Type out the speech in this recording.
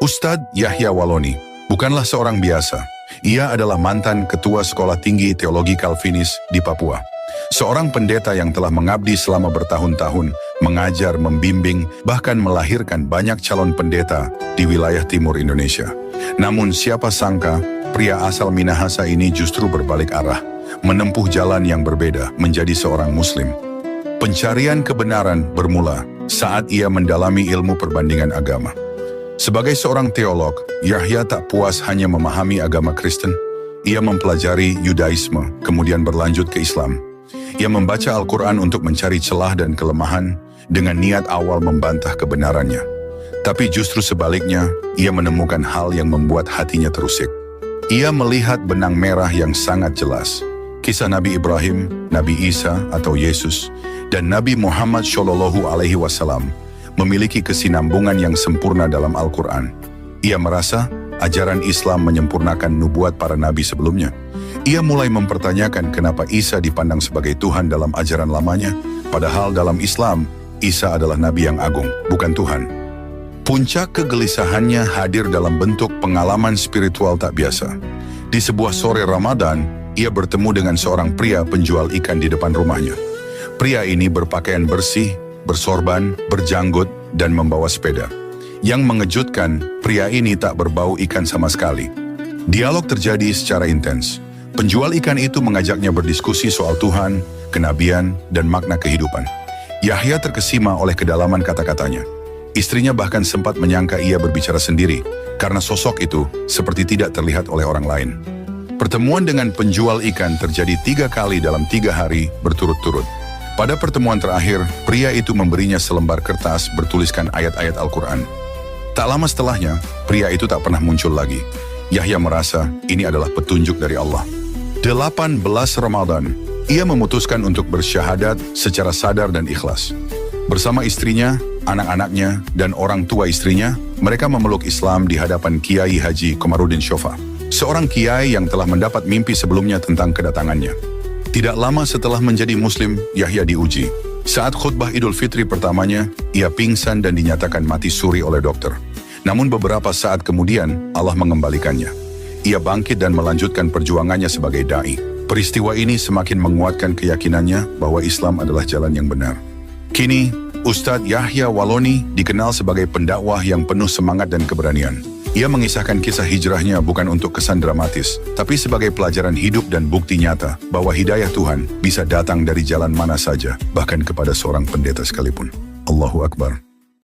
Ustadz Yahya Walloni bukanlah seorang biasa. Ia adalah mantan ketua Sekolah Tinggi Teologi Calvinis di Papua. Seorang pendeta yang telah mengabdi selama bertahun-tahun, mengajar, membimbing, bahkan melahirkan banyak calon pendeta di wilayah timur Indonesia. Namun siapa sangka, pria asal Minahasa ini justru berbalik arah, menempuh jalan yang berbeda menjadi seorang Muslim. Pencarian kebenaran bermula saat ia mendalami ilmu perbandingan agama. Sebagai seorang teolog, Yahya tak puas hanya memahami agama Kristen. Ia mempelajari Yudaisme, kemudian berlanjut ke Islam. Ia membaca Al-Quran untuk mencari celah dan kelemahan dengan niat awal membantah kebenarannya. Tapi justru sebaliknya, ia menemukan hal yang membuat hatinya terusik. Ia melihat benang merah yang sangat jelas. Kisah Nabi Ibrahim, Nabi Isa atau Yesus, dan Nabi Muhammad SAW memiliki kesinambungan yang sempurna dalam Al-Quran. Ia merasa ajaran Islam menyempurnakan nubuat para nabi sebelumnya. Ia mulai mempertanyakan kenapa Isa dipandang sebagai Tuhan dalam ajaran lamanya, padahal dalam Islam, Isa adalah nabi yang agung, bukan Tuhan. Puncak kegelisahannya hadir dalam bentuk pengalaman spiritual tak biasa. Di sebuah sore Ramadan, ia bertemu dengan seorang pria penjual ikan di depan rumahnya. Pria ini berpakaian bersih, bersorban, berjanggut, dan membawa sepeda. Yang mengejutkan, pria ini tak berbau ikan sama sekali. Dialog terjadi secara intens. Penjual ikan itu mengajaknya berdiskusi soal Tuhan, kenabian, dan makna kehidupan. Yahya terkesima oleh kedalaman kata-katanya. Istrinya bahkan sempat menyangka ia berbicara sendiri, karena sosok itu seperti tidak terlihat oleh orang lain. Pertemuan dengan penjual ikan terjadi 3 kali dalam 3 hari berturut-turut. Pada pertemuan terakhir, pria itu memberinya selembar kertas bertuliskan ayat-ayat Al-Quran. Tak lama setelahnya, pria itu tak pernah muncul lagi. Yahya merasa ini adalah petunjuk dari Allah. 18 Ramadan, ia memutuskan untuk bersyahadat secara sadar dan ikhlas. Bersama istrinya, anak-anaknya, dan orang tua istrinya, mereka memeluk Islam di hadapan Kiai Haji Komarudin Shofa, seorang kiai yang telah mendapat mimpi sebelumnya tentang kedatangannya. Tidak lama setelah menjadi Muslim, Yahya diuji. Saat khutbah Idul Fitri pertamanya, ia pingsan dan dinyatakan mati suri oleh dokter. Namun beberapa saat kemudian, Allah mengembalikannya. Ia bangkit dan melanjutkan perjuangannya sebagai da'i. Peristiwa ini semakin menguatkan keyakinannya bahwa Islam adalah jalan yang benar. Kini, Ustadz Yahya Walloni dikenal sebagai pendakwah yang penuh semangat dan keberanian. Ia mengisahkan kisah hijrahnya bukan untuk kesan dramatis, tapi sebagai pelajaran hidup dan bukti nyata bahwa hidayah Tuhan bisa datang dari jalan mana saja, bahkan kepada seorang pendeta sekalipun. Allahu Akbar.